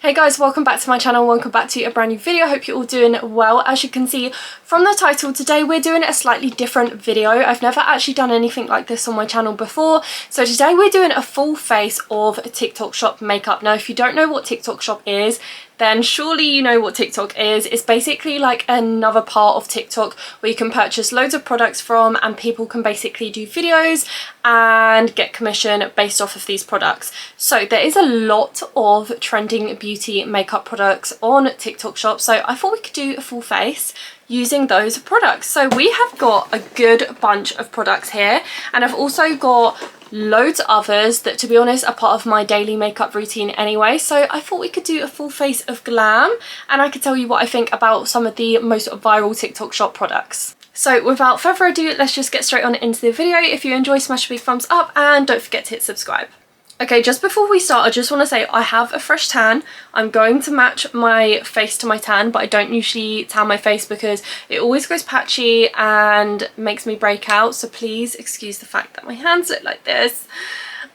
Hey guys, welcome back to my channel, welcome back to a brand new video. I hope you're all doing well. As you can see from the title, today we're doing a slightly different video. I've never actually done anything like this on my channel before. So today we're doing a full face of TikTok Shop makeup. Now if you don't know what TikTok Shop is, then surely you know what TikTok is. It's basically like another part of TikTok where you can purchase loads of products from and people can basically do videos and get commission based off of these products. So there is a lot of trending beauty makeup products on TikTok Shop, so I thought we could do a full face using those products. So we have got a good bunch of products here, and I've also got loads of others that, to be honest, are part of my daily makeup routine anyway. So I thought we could do a full face of glam and I could tell you what I think about some of the most viral TikTok Shop products. So without further ado, let's just get straight on into the video. If you enjoy, smash a big thumbs up and don't forget to hit subscribe. Okay, just before we start, I just want to say I have a fresh tan. I'm going to match my face to my tan, but I don't usually tan my face because it always goes patchy and makes me break out. So please excuse the fact that my hands look like this.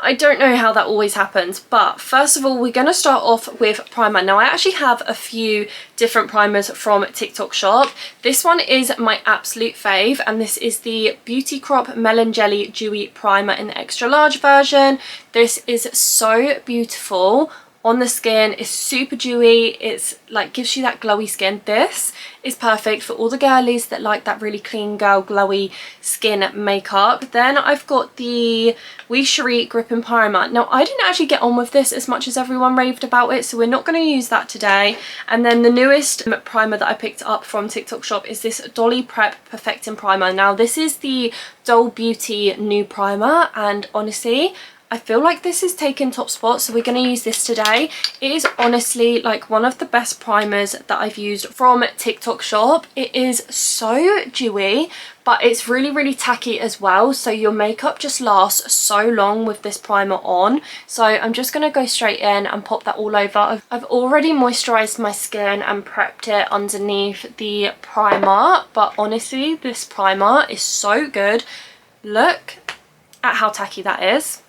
I don't know how that always happens, but first of all, we're going to start off with primer. Now, I actually have a few different primers from TikTok Shop. This one is my absolute fave, and this is the Beauty Crop Melon Jelly Dewy Primer in the extra large version. This is so beautiful on the skin. It's super dewy. It's like gives you that glowy skin. This is perfect for all the girlies that like that really clean girl glowy skin makeup. Then I've got the We Cherie Gripping Primer. Now I didn't actually get on with this as much as everyone raved about it, so we're not going to use that today. And then the newest primer that I picked up from TikTok Shop is this Dolly Prep Perfecting Primer. Now this is the Doll Beauty new primer, and honestly I feel like this is taking top spot, so we're going to use this today. It is honestly like one of the best primers that I've used from TikTok Shop. It is so dewy, but it's really tacky as well, so your makeup just lasts so long with this primer on. So I'm just going to go straight in and pop that all over. I've already moisturized my skin and prepped it underneath the primer, but honestly this primer is so good. Look at how tacky that is.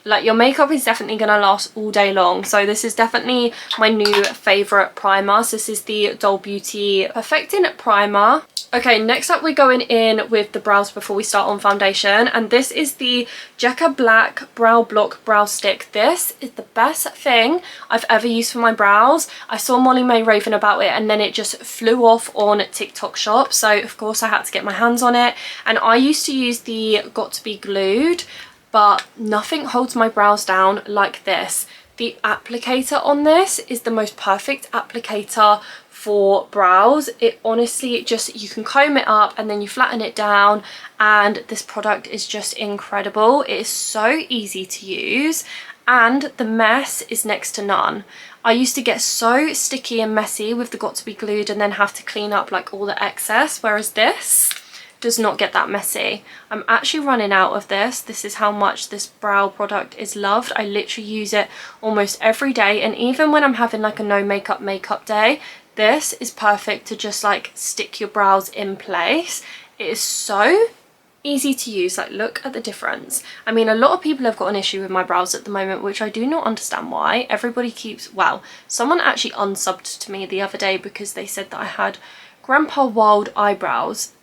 Like, your makeup is definitely going to last all day long. So this is definitely my new favourite primer. So this is the Doll Beauty Perfecting Primer. Okay, next up we're going in with the brows before we start on foundation. And this is the Jekka Black Brow Block Brow Stick. This is the best thing I've ever used for my brows. I saw Molly May raving about it and then it just flew off on TikTok Shop. So of course I had to get my hands on it. And I used to use the Got To Be Glued, but nothing holds my brows down like this. The applicator on this is the most perfect applicator for brows. It honestly just, you can comb it up and then you flatten it down, and this product is just incredible. It is so easy to use and the mess is next to none. I used to get so sticky and messy with the Got To Be Glued and then have to clean up like all the excess, whereas this does not get that messy. I'm actually running out of this. This is how much this brow product is loved. I literally use it almost every day, and even when I'm having like a no makeup day, this is perfect to just like stick your brows in place. It is so easy to use. Like, look at the difference. I mean, a lot of people have got an issue with my brows at the moment, which I do not understand why. Everybody keeps, well, someone actually unsubbed to me the other day because they said that I had Grandpa Wild eyebrows.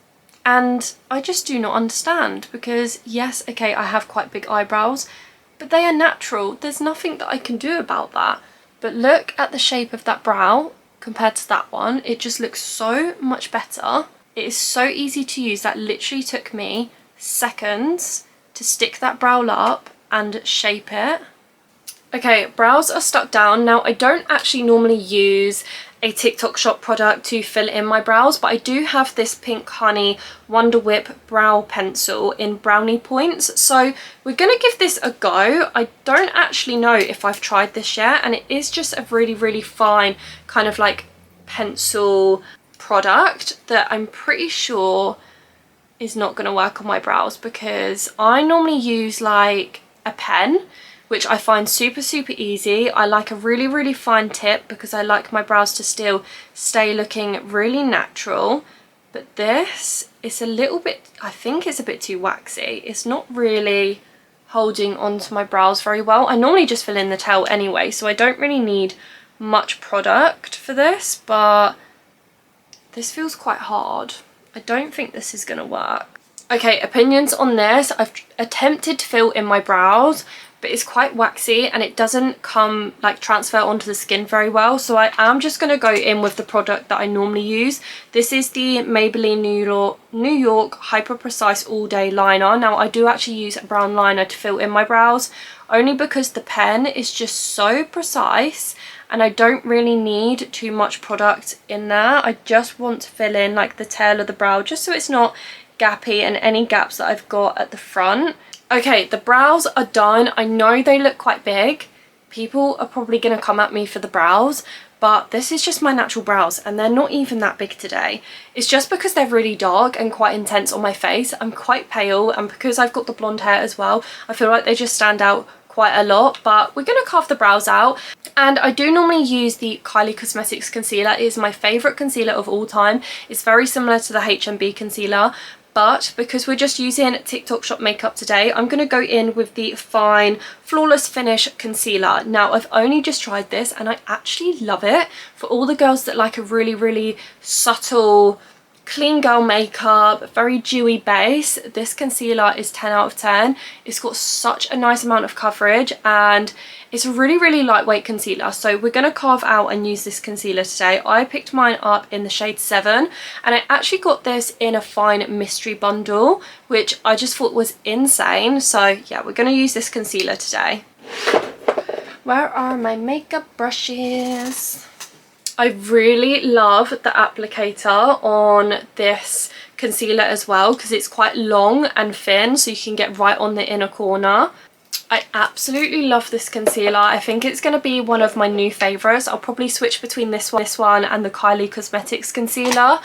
And I just do not understand, because yes, okay, I have quite big eyebrows, but they are natural. There's nothing that I can do about that. But look at the shape of that brow compared to that one. It just looks so much better. It is so easy to use. That literally took me seconds to stick that brow up and shape it. Okay, brows are stuck down. Now, I don't actually normally use a TikTok Shop product to fill in my brows, but I do have this Pink Honey Wonder Whip brow pencil in brownie points, so we're gonna give this a go. I don't actually know if I've tried this yet, and it is just a really fine kind of like pencil product that I'm pretty sure is not gonna work on my brows, because I normally use like a pen, which I find super easy. I like a really fine tip because I like my brows to still stay looking really natural. But this is a little bit, I think it's a bit too waxy. It's not really holding onto my brows very well. I normally just fill in the tail anyway, so I don't really need much product for this, but this feels quite hard. I don't think this is gonna work. Okay, opinions on this. I've attempted to fill in my brows, but it's quite waxy and it doesn't come like transfer onto the skin very well. So I am just going to go in with the product that I normally use. This is the Maybelline New York Hyper Precise All Day Liner. Now I do actually use a brown liner to fill in my brows, only because the pen is just so precise and I don't really need too much product in there. I just want to fill in like the tail of the brow just so it's not gappy and any gaps that I've got at the front. Okay, the brows are done. I know they look quite big. People are probably going to come at me for the brows, but this is just my natural brows and they're not even that big today. It's just because they're really dark and quite intense on my face. I'm quite pale, and because I've got the blonde hair as well, I feel like they just stand out quite a lot. But we're going to carve the brows out, and I do normally use the Kylie Cosmetics concealer. It is my favourite concealer of all time. It's very similar to the HMB concealer, but because we're just using TikTok Shop makeup today, I'm going to go in with the Fine Flawless Finish Concealer. Now, I've only just tried this and I actually love it. For all the girls that like a really, really subtle, clean girl makeup, very dewy base, this concealer is 10 out of 10. It's got such a nice amount of coverage and it's a really, really lightweight concealer. So we're going to carve out and use this concealer today. I picked mine up in the shade 7 and I actually got this in a Fine mystery bundle, which I just thought was insane. So yeah, we're going to use this concealer today. Where are my makeup brushes? I really love the applicator on this concealer as well because it's quite long and thin, so you can get right on the inner corner. I absolutely love this concealer. I think it's going to be one of my new favourites. I'll probably switch between this one and the Kylie Cosmetics concealer.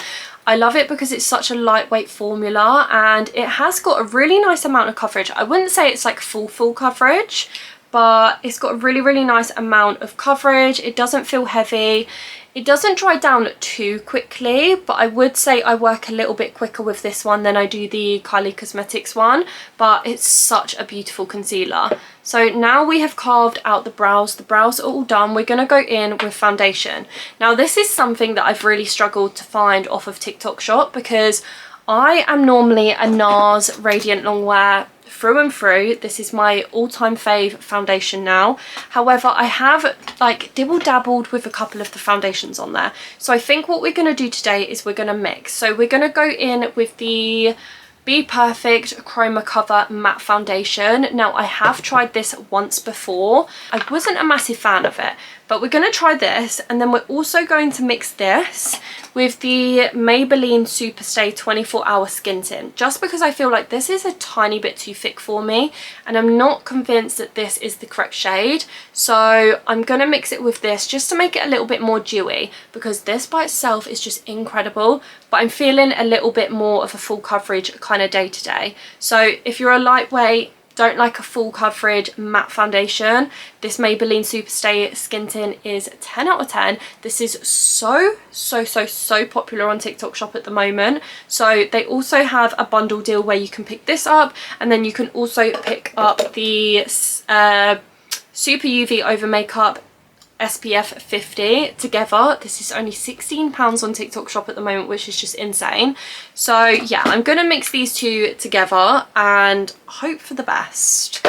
I love it because it's such a lightweight formula and it has got a really nice amount of coverage. I wouldn't say it's like full coverage, but it's got a really, really nice amount of coverage. It doesn't feel heavy. It doesn't dry down too quickly, but I would say I work a little bit quicker with this one than I do the Kylie Cosmetics one, but it's such a beautiful concealer. So now we have carved out the brows. The brows are all done. We're going to go in with foundation. Now this is something that I've really struggled to find off of TikTok Shop because I am normally a NARS Radiant Longwear through and through. This is my all-time fave foundation now. However, I have like dibble-dabbled with a couple of the foundations on there. So I think what we're going to do today is we're going to mix. So we're going to go in with the Be Perfect Chroma Cover Matte Foundation. Now, I have tried this once before. I wasn't a massive fan of it, but we're going to try this, and then we're also going to mix this with the Maybelline Superstay 24-Hour Skin Tint, just because I feel like this is a tiny bit too thick for me, and I'm not convinced that this is the correct shade. So I'm going to mix it with this just to make it a little bit more dewy, because this by itself is just incredible, but I'm feeling a little bit more of a full coverage kind of day to day. So if you're a lightweight, don't like a full coverage matte foundation, this Maybelline Superstay Skin Tint is 10 out of 10. This is so popular on TikTok Shop at the moment. So they also have a bundle deal where you can pick this up, and then you can also pick up the Super UV Over Makeup SPF 50 together. This is only £16 on TikTok Shop at the moment, which is just insane. So yeah, I'm gonna mix these two together and hope for the best.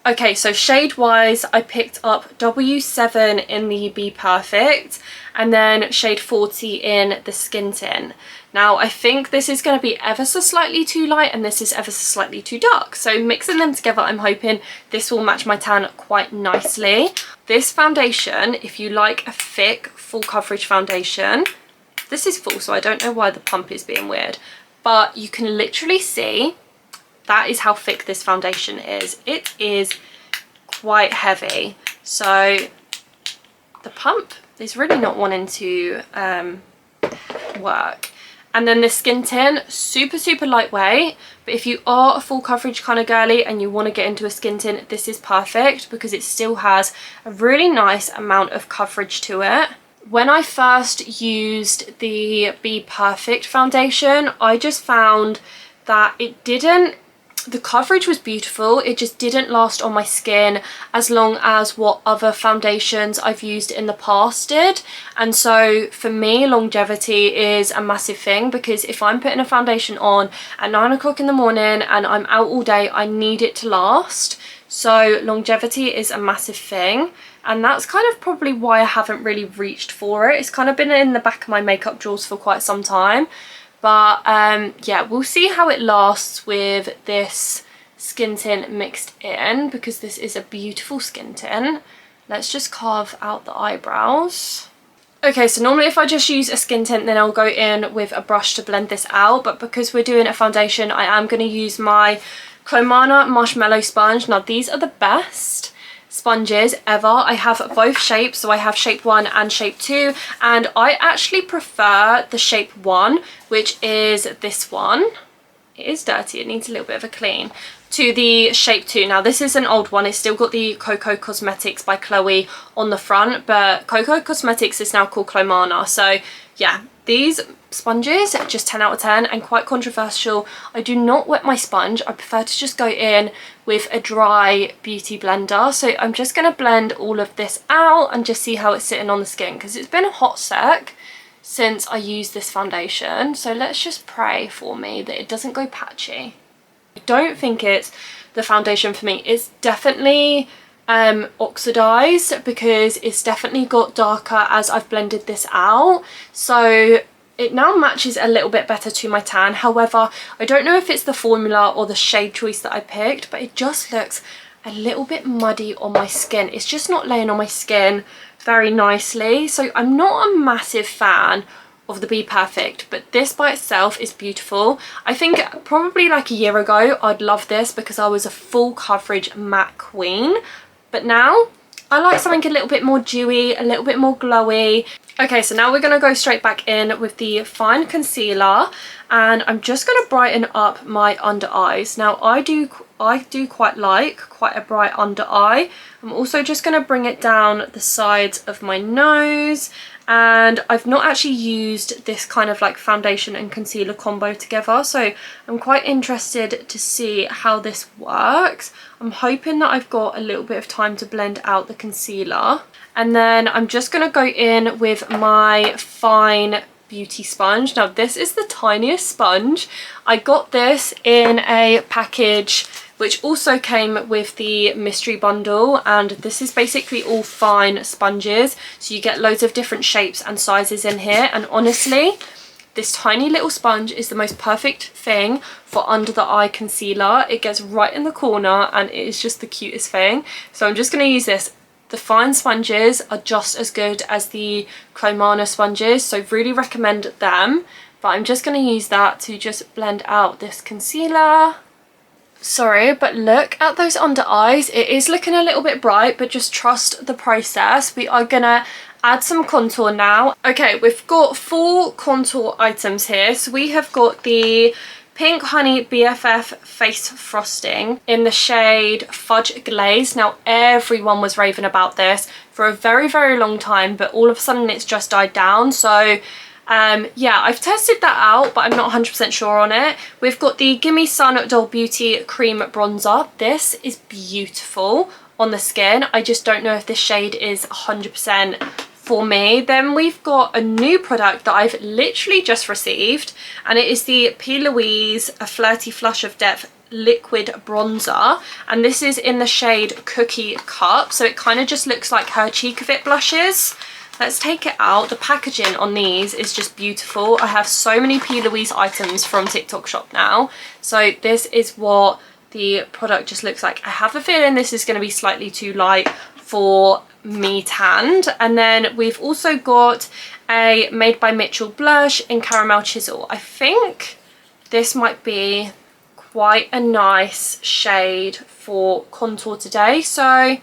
Okay, so shade wise, I picked up W7 in the Be Perfect and then shade 40 in the Skin Tint. Now, I think this is going to be ever so slightly too light and this is ever so slightly too dark. So mixing them together, I'm hoping this will match my tan quite nicely. This foundation, if you like a thick, full coverage foundation, this is full, so I don't know why the pump is being weird, but you can literally see that is how thick this foundation is. It is quite heavy. So the pump is really not wanting to work. And then the Skin Tint, super lightweight, but if you are a full coverage kind of girly and you want to get into a skin tint, this is perfect because it still has a really nice amount of coverage to it. When I first used the Be Perfect foundation, I just found that it didn't the coverage was beautiful. It just didn't last on my skin as long as what other foundations I've used in the past did. And so for me, longevity is a massive thing, because if I'm putting a foundation on at 9 o'clock in the morning and I'm out all day, I need it to last. So longevity is a massive thing, and that's kind of probably why I haven't really reached for it. It's kind of been in the back of my makeup drawers for quite some time. But yeah, we'll see how it lasts with this skin tint mixed in, because this is a beautiful skin tint. Let's just carve out the eyebrows. Okay, so normally if I just use a skin tint, then I'll go in with a brush to blend this out. But because we're doing a foundation, I am going to use my Clomana Marshmallow Sponge. Now, these are the best sponges ever. I have both shapes, so I have shape 1 and shape 2, and I actually prefer the shape 1, which is this one. It is dirty, it needs a little bit of a clean, to the shape 2. Now, this is an old one. It's still got the Coco Cosmetics by Chloe on the front, but Coco Cosmetics is now called Clomana. So yeah, these sponges are just 10 out of 10 and quite controversial. I do not wet my sponge. I prefer to just go in with a dry beauty blender. So I'm just going to blend all of this out and just see how it's sitting on the skin, because it's been a hot sec since I used this foundation. So let's just pray for me that it doesn't go patchy. I don't think it's the foundation for me. It's definitely oxidized, because it's definitely got darker as I've blended this out. So it now matches a little bit better to my tan. However, I don't know if it's the formula or the shade choice that I picked, but it just looks a little bit muddy on my skin. It's just not laying on my skin very nicely. So I'm not a massive fan of the Be Perfect, but this by itself is beautiful. I think probably like a year ago I'd love this because I was a full coverage matte queen, but now I like something a little bit more dewy, a little bit more glowy. Okay, so now we're going to go straight back in with the fine concealer, and I'm just going to brighten up my under eyes. Now I do quite like quite a bright under eye. I'm also just going to bring it down the sides of my nose, and I've not actually used this kind of like foundation and concealer combo together, so I'm quite interested to see how this works. I'm hoping that I've got a little bit of time to blend out the concealer, and then I'm just going to go in with my fine beauty sponge. Now this is the tiniest sponge. I got this in a package which also came with the mystery bundle, and this is basically all fine sponges, so you get loads of different shapes and sizes in here. And honestly, this tiny little sponge is the most perfect thing for under the eye concealer. It gets right in the corner and it is just the cutest thing. So I'm just going to use this. The fine sponges are just as good as the Clomana sponges, so really recommend them. But I'm just going to use that to just blend out this concealer. Sorry, but look at those under eyes. It is looking a little bit bright, but just trust the process. We are going to add some contour now. Okay, we've got 4 contour items here. So we have got the Pink Honey BFF Face Frosting in the shade Fudge Glaze. Now everyone was raving about this for a very, very long time, but all of a sudden it's just died down. So yeah, I've tested that out, but I'm not 100% sure on it. We've got the Gimme Sun Doll Beauty Cream Bronzer. This is beautiful on the skin. I just don't know if this shade is 100% for me. Then we've got a new product that I've literally just received, and it is the P. Louise A Flirty Flush of Depth Liquid Bronzer, and this is in the shade Cookie Cup, so it kind of just looks like her Cheek of It blushes. Let's take it out. The packaging on these is just beautiful. I have so many P. Louise items from TikTok Shop now, so this is what the product just looks like. I have a feeling this is going to be slightly too light for me tanned. And then we've also got a Made by Mitchell blush in Caramel Chisel. I think this might be quite a nice shade for contour today, so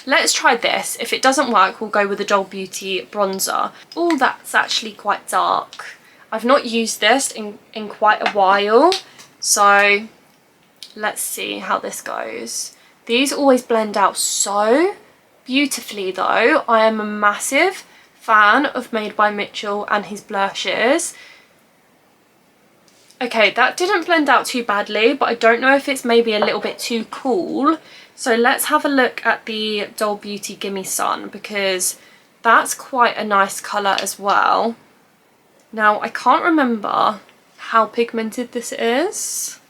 let's try this. If it doesn't work, we'll go with the Doll Beauty bronzer. Oh, that's actually quite dark. I've not used this in quite a while, so let's see how this goes. These always blend out so beautifully though. I am a massive fan of Made by Mitchell and his blushes. Okay, that didn't blend out too badly, but I don't know if it's maybe a little bit too cool. So let's have a look at the Doll Beauty Gimme Sun, because that's quite a nice colour as well. Now, I can't remember how pigmented this is.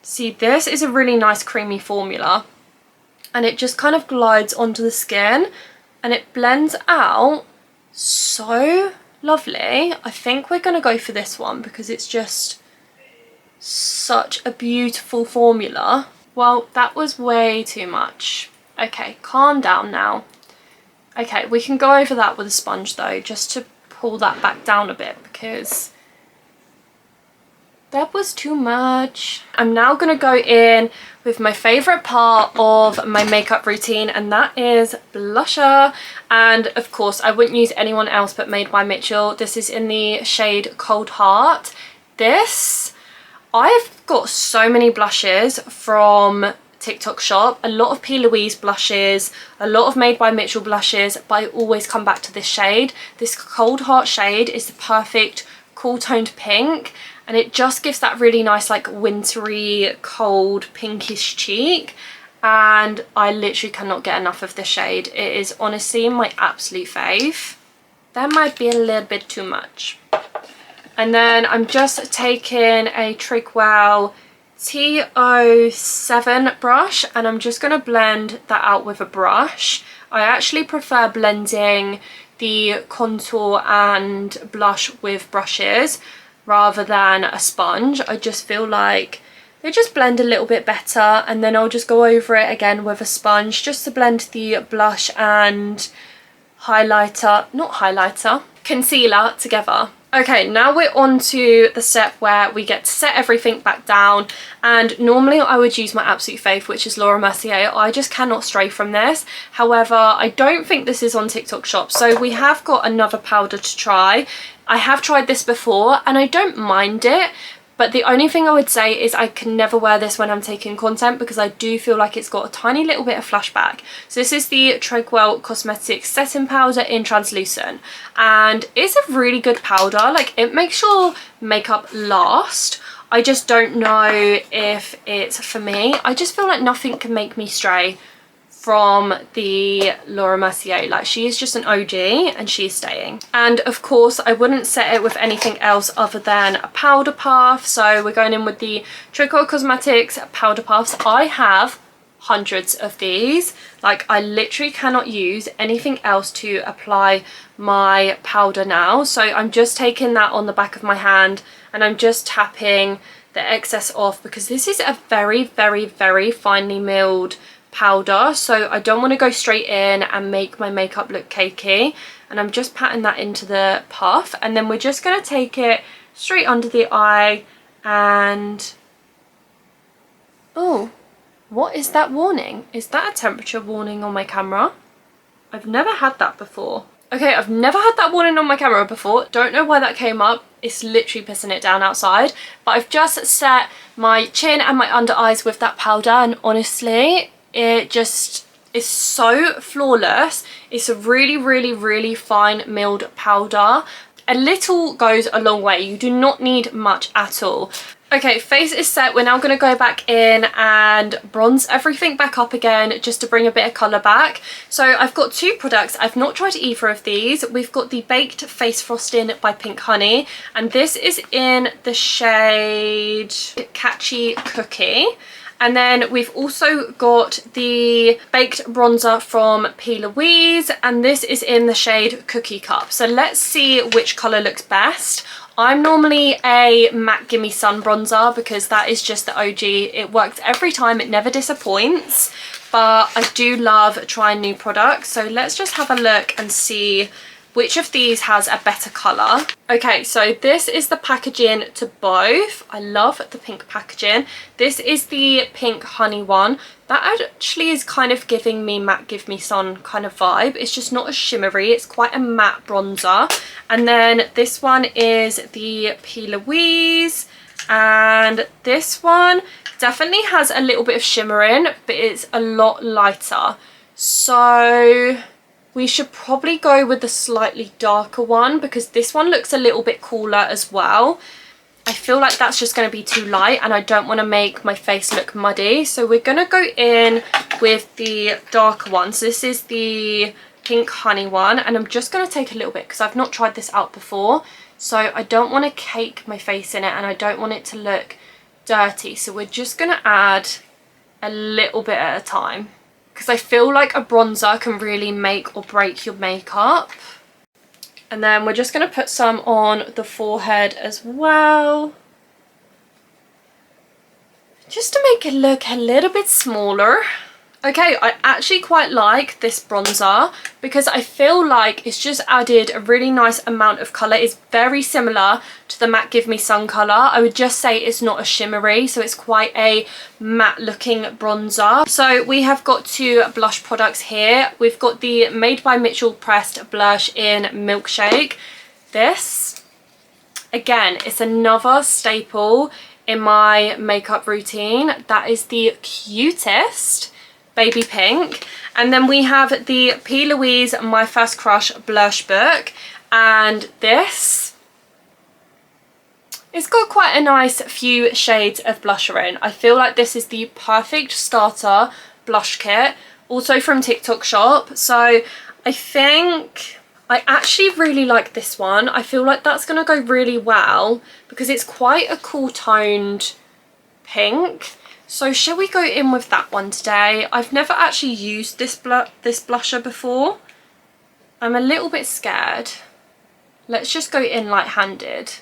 See, this is a really nice creamy formula, and it just kind of glides onto the skin and it blends out so lovely. I think we're going to go for this one because it's just such a beautiful formula. Well, that was way too much. Okay, calm down now. Okay, we can go over that with a sponge though, just to pull that back down a bit, because that was too much. I'm now going to go in with my favourite part of my makeup routine, and that is blusher. And of course, I wouldn't use anyone else but Made by Mitchell. This is in the shade Cold Heart. I've got so many blushes from TikTok shop, a lot of P. Louise blushes, a lot of Made by Mitchell blushes, but I always come back to this shade. This Cold Heart shade is the perfect cool toned pink, and it just gives that really nice like wintry cold pinkish cheek, and I literally cannot get enough of this shade. It is honestly my absolute fave. That might be a little bit too much. And then I'm just taking a Trigwell T07 brush, and I'm just going to blend that out with a brush. I actually prefer blending the contour and blush with brushes rather than a sponge. I just feel like they just blend a little bit better, and then I'll just go over it again with a sponge just to blend the blush and concealer together. Okay, now we're on to the step where we get to set everything back down, and normally I would use my absolute fave, which is Laura Mercier. I just cannot stray from this. However, I don't think this is on TikTok shop, so we have got another powder to try. I have tried this before and I don't mind it, but the only thing I would say is I can never wear this when I'm taking content, because I do feel like it's got a tiny little bit of flashback. So this is the Trigwell Cosmetics Setting Powder in Translucent, and it's a really good powder. Like, it makes your makeup last. I just don't know if it's for me. I just feel like nothing can make me stray from the Laura Mercier. Like, she is just an OG and she's staying. And of course I wouldn't set it with anything else other than a powder puff, so we're going in with the Trigwell Cosmetics powder puffs. I have hundreds of these. Like, I literally cannot use anything else to apply my powder now, so I'm just taking that on the back of my hand and I'm just tapping the excess off, because this is a very, very, very finely milled powder, so I don't want to go straight in and make my makeup look cakey. And I'm just patting that into the puff, and then we're just going to take it straight under the eye. And oh, what is that warning? Is that a temperature warning on my camera? I've never had that before. Okay, I've never had that warning on my camera before. Don't know why that came up. It's literally pissing it down outside. But I've just set my chin and my under eyes with that powder, and honestly, it just is so flawless. It's a really, really, really fine milled powder. A little goes a long way. You do not need much at all. Okay, face is set. We're now going to go back in and bronze everything back up again, just to bring a bit of colour back. So I've got two products. I've not tried either of these. We've got the Baked Face Frosting by Pink Honey, and this is in the shade Catchy Cookie. And then we've also got the baked bronzer from P. Louise, and this is in the shade Cookie Cup. So let's see which colour looks best. I'm normally a matte Gimme Sun bronzer because that is just the OG. It works every time, it never disappoints. But I do love trying new products. So let's just have a look and see which of these has a better colour. Okay, so this is the packaging to both. I love the pink packaging. This is the Pink Honey one. That actually is kind of giving me matte Give Me Sun kind of vibe. It's just not as shimmery. It's quite a matte bronzer. And then this one is the P. Louise. And this one definitely has a little bit of shimmer in, but it's a lot lighter. So we should probably go with the slightly darker one, because this one looks a little bit cooler as well. I feel like that's just going to be too light and I don't want to make my face look muddy. So we're going to go in with the darker one. So this is the pink honey one, and I'm just going to take a little bit because I've not tried this out before. So I don't want to cake my face in it and I don't want it to look dirty. So we're just going to add a little bit at a time because I feel like a bronzer can really make or break your makeup. And then we're just going to put some on the forehead as well, just to make it look a little bit smaller. Okay, I actually quite like this bronzer because I feel like it's just added a really nice amount of colour. It's very similar to the MAC Give Me Sun colour. I would just say it's not a shimmery, so it's quite a matte looking bronzer. So we have got two blush products here. We've got the Made by Mitchell Pressed Blush in Milkshake. This, again, it's another staple in my makeup routine. That is the cutest baby pink. And then we have the P. Louise My First Crush blush book, and this, it's got quite a nice few shades of blusher in. I feel like this is the perfect starter blush kit, also from TikTok shop. So I think I actually really like this one. I feel like that's going to go really well because it's quite a cool toned pink. So shall we go in with that one today? I've never actually used this blusher before. I'm a little bit scared. Let's just go in light-handed.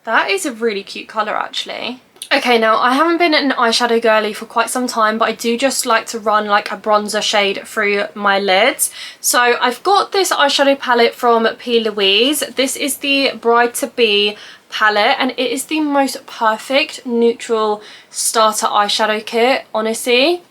That is a really cute colour actually. Okay, now I haven't been an eyeshadow girly for quite some time, but I do just like to run like a bronzer shade through my lids. So I've got this eyeshadow palette from P. Louise. This is the Bride to Be palette, and it is the most perfect neutral starter eyeshadow kit, honestly.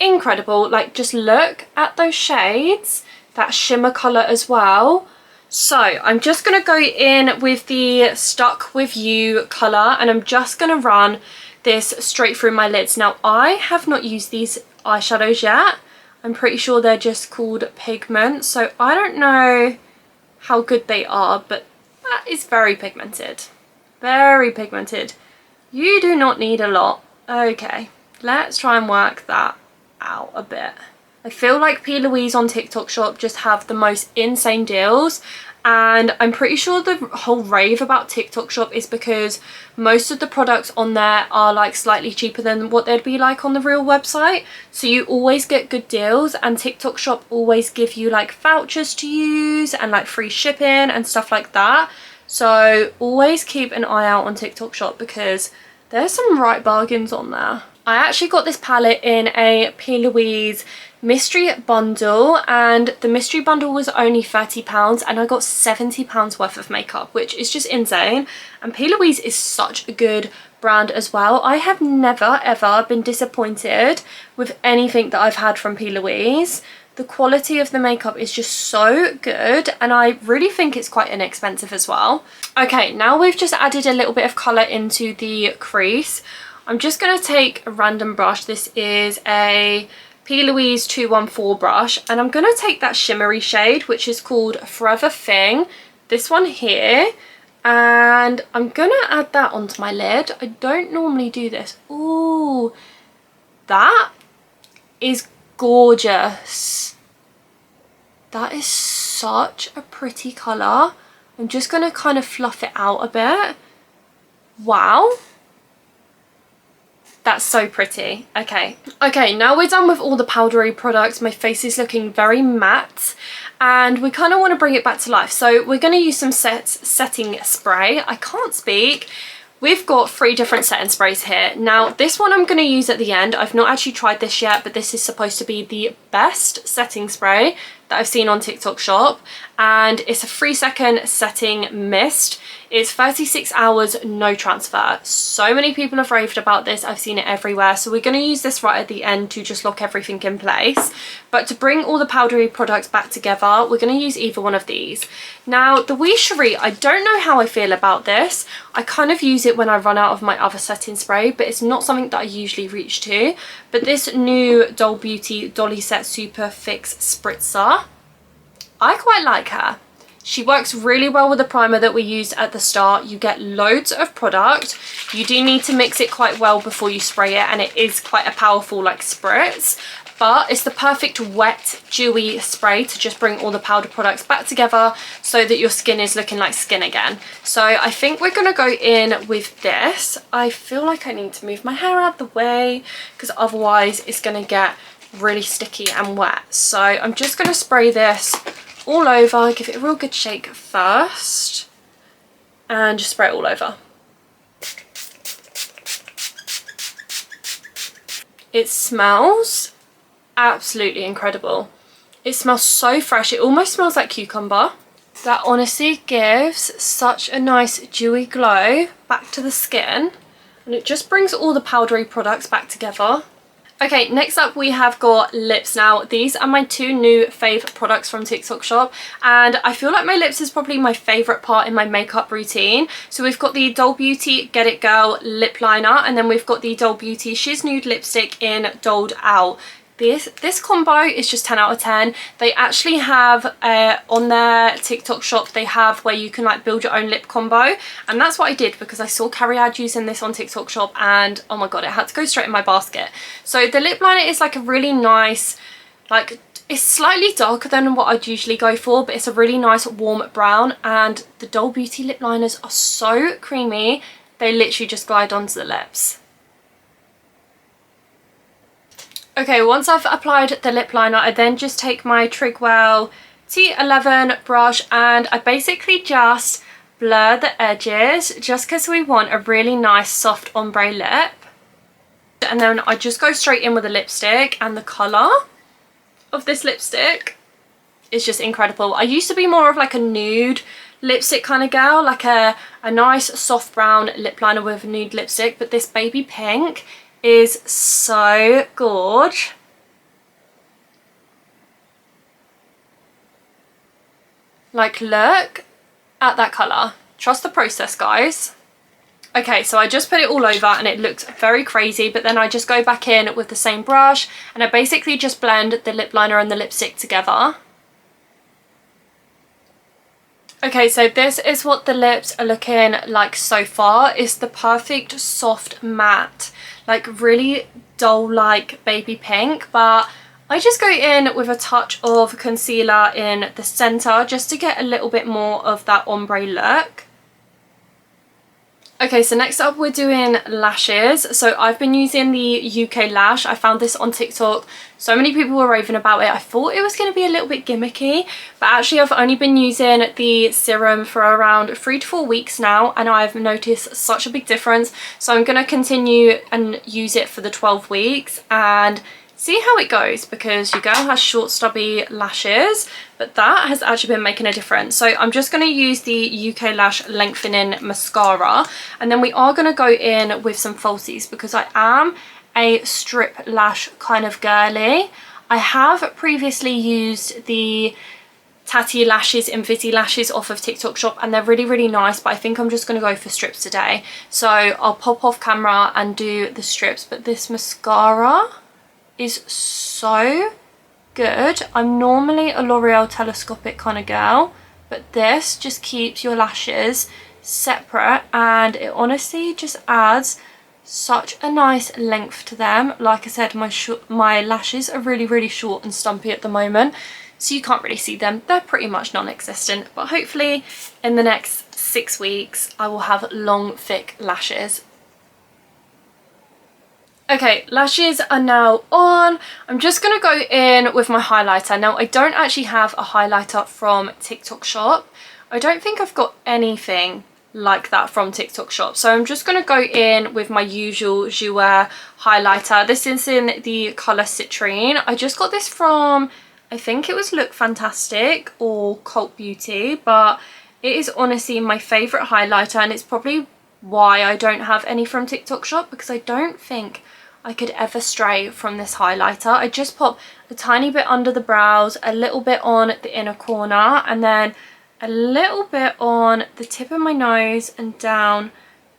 Incredible. Like, just look at those shades, that shimmer colour as well. So I'm just going to go in with the Stuck With You colour, and I'm just going to run this straight through my lids. Now I have not used these eyeshadows yet. I'm pretty sure they're just called Pigment, so I don't know how good they are, but that is very pigmented. Very pigmented. You do not need a lot. Okay, let's try and work that out a bit. I feel like P. Louise on TikTok shop just have the most insane deals, and I'm pretty sure the whole rave about TikTok shop is because most of the products on there are like slightly cheaper than what they'd be like on the real website. So you always get good deals, and TikTok shop always give you like vouchers to use and like free shipping and stuff like that. So always keep an eye out on TikTok shop because there's some right bargains on there. I actually got this palette in a P. Louise mystery bundle, and the mystery bundle was only £30 and I got £70 worth of makeup, which is just insane. And P. Louise is such a good brand as well. I have never ever been disappointed with anything that I've had from P. Louise. The quality of the makeup is just so good, and I really think it's quite inexpensive as well. Okay, now we've just added a little bit of colour into the crease. I'm just going to take a random brush. This is a P. Louise 214 brush, and I'm going to take that shimmery shade, which is called Forever Thing, this one here, and I'm going to add that onto my lid. I don't normally do this. Ooh, that is gorgeous. That is such a pretty colour. I'm just going to kind of fluff it out a bit. Wow. That's so pretty. Okay, now we're done with all the powdery products. My face is looking very matte and we kind of want to bring it back to life. So we're going to use some setting spray. I can't speak. We've got 3 different setting sprays here. Now this one I'm going to use at the end. I've not actually tried this yet, but this is supposed to be the best setting spray that I've seen on TikTok shop, and it's a 3-second setting mist. It's 36 hours, no transfer. So many people have raved about this. I've seen it everywhere. So we're going to use this right at the end to just lock everything in place. But to bring all the powdery products back together, we're going to use either one of these. Now, the Wee Cherie, I don't know how I feel about this. I kind of use it when I run out of my other setting spray, but it's not something that I usually reach to. But this new Doll Beauty Dolly Set Super Fix Spritzer, I quite like her. She works really well with the primer that we used at the start. You get loads of product. You do need to mix it quite well before you spray it, and it is quite a powerful like spritz. But it's the perfect wet, dewy spray to just bring all the powder products back together so that your skin is looking like skin again. So I think we're going to go in with this. I feel like I need to move my hair out of the way because otherwise it's going to get really sticky and wet. So I'm just going to spray this all over, give it a real good shake first, and just spray it all over. It smells absolutely incredible. It smells so fresh. It almost smells like cucumber. That honestly gives such a nice dewy glow back to the skin, and it just brings all the powdery products back together. Okay, next up we have got lips. Now these are my two new fave products from TikTok shop, and I feel like my lips is probably my favorite part in my makeup routine. So we've got the Doll Beauty Get It Girl lip liner, and then we've got the Doll Beauty She's Nude lipstick in Dolled Out. This combo is just 10 out of 10. They actually have on their TikTok shop, they have where you can like build your own lip combo, and that's what I did because I saw Carrie Ad using this on TikTok shop, and oh my god, it had to go straight in my basket. So the lip liner is like a really nice, like, it's slightly darker than what I'd usually go for, but it's a really nice warm brown, and the Doll Beauty lip liners are so creamy, they literally just glide onto the lips. Okay, once I've applied the lip liner, I then just take my Trigwell T11 brush and I basically just blur the edges just because we want a really nice soft ombre lip. And then I just go straight in with the lipstick, and the colour of this lipstick is just incredible. I used to be more of like a nude lipstick kind of girl, like a nice soft brown lip liner with a nude lipstick, but this baby pink is so gorge. Like, look at that colour. Trust the process, guys. Okay, so I just put it all over and it looks very crazy, but then I just go back in with the same brush and I basically just blend the lip liner and the lipstick together. Okay, so this is what the lips are looking like so far. It's the perfect soft matte, like really dull like baby pink, but I just go in with a touch of concealer in the centre just to get a little bit more of that ombre look. Okay, so next up we're doing lashes. So I've been using the UK Lash. I found this on TikTok. So many people were raving about it. I thought it was going to be a little bit gimmicky, but actually I've only been using the serum for around 3 to 4 weeks now, and I've noticed such a big difference. So I'm going to continue and use it for the 12 weeks and see how it goes, because your girl has short stubby lashes, but that has actually been making a difference. So I'm just going to use the UK Lash Lengthening Mascara, and then we are going to go in with some falsies because I am a strip lash kind of girly. I have previously used the Tatty Lashes and Vizzy Lashes off of TikTok shop, and they're really, really nice, but I think I'm just going to go for strips today. So I'll pop off camera and do the strips, but this mascara is so good. I'm normally a L'Oreal telescopic kind of girl, but this just keeps your lashes separate and it honestly just adds such a nice length to them. Like I said, my lashes are really, really short and stumpy at the moment, so you can't really see them. They're pretty much non-existent, but hopefully in the next 6 weeks I will have long, thick lashes. Okay, lashes are now on. I'm just going to go in with my highlighter. Now, I don't actually have a highlighter from TikTok shop. I don't think I've got anything like that from TikTok shop. So I'm just going to go in with my usual Jouer highlighter. This is in the colour Citrine. I just got this from, I think it was Look Fantastic or Cult Beauty, but it is honestly my favourite highlighter, and it's probably why I don't have any from TikTok shop, because I don't think I could ever stray from this highlighter. I just pop a tiny bit under the brows, a little bit on the inner corner, and then a little bit on the tip of my nose and down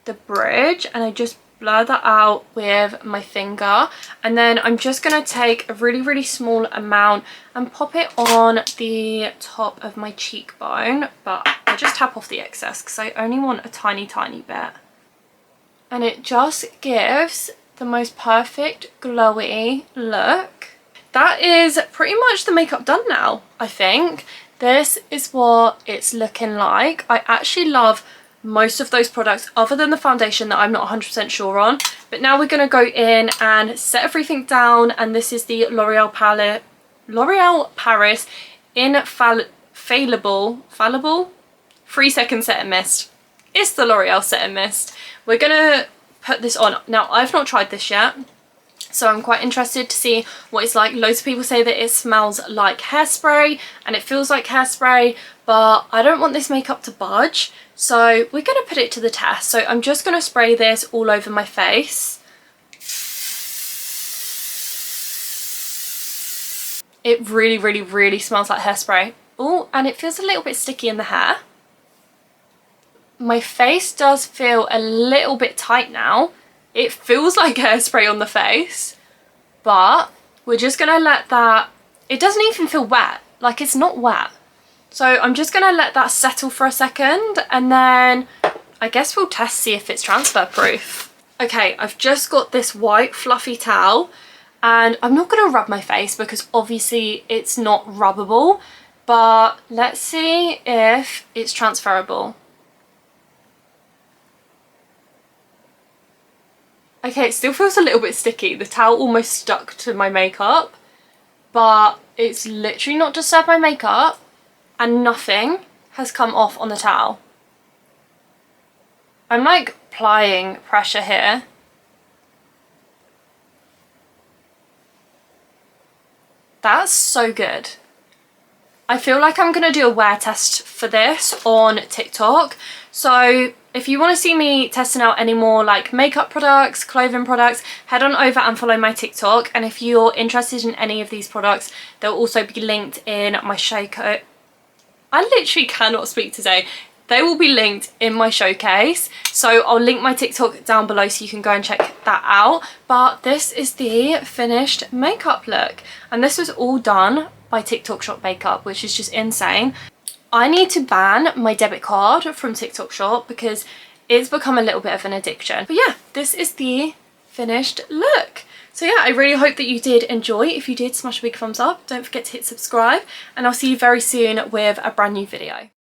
the bridge, and I just blur that out with my finger, and then I'm just going to take a really small amount and pop it on the top of my cheekbone, but I just tap off the excess because I only want a tiny bit. And it just gives the most perfect glowy look. That is pretty much the makeup done now, I think. This is what it's looking like. I actually love most of those products other than the foundation that I'm not 100% sure on. But now we're going to go in and set everything down, and this is the L'Oreal Paris Infallible 3-second setting mist. It's the L'Oreal setting mist. We're going to put this on. Now, I've not tried this yet, so I'm quite interested to see what it's like. Loads of people say that it smells like hairspray and it feels like hairspray, but I don't want this makeup to budge, so we're going to put it to the test. So I'm just going to spray this all over my face. It really smells like hairspray. Oh, and it feels a little bit sticky in the hair. My face does feel a little bit tight now. It feels like hairspray on the face, but we're just going to let that, it doesn't even feel wet, like it's not wet. So I'm just going to let that settle for a second, and then I guess we'll test, see if it's transfer proof. Okay, I've just got this white fluffy towel, and I'm not going to rub my face because obviously it's not rubbable, but let's see if it's transferable. Okay, it still feels a little bit sticky. The towel almost stuck to my makeup, but it's literally not disturbed my makeup and nothing has come off on the towel. I'm like applying pressure here. That's so good. I feel like I'm going to do a wear test for this on TikTok. So if you want to see me testing out any more like makeup products, clothing products, head on over and follow my TikTok. And if you're interested in any of these products, they'll also be linked in my showcase. I literally cannot speak today. They will be linked in my showcase. So I'll link my TikTok down below so you can go and check that out. But this is the finished makeup look. And this was all done by TikTok Shop Makeup, which is just insane. I need to ban my debit card from TikTok Shop because it's become a little bit of an addiction. But yeah, this is the finished look. So yeah, I really hope that you did enjoy. If you did, smash a big thumbs up. Don't forget to hit subscribe, and I'll see you very soon with a brand new video.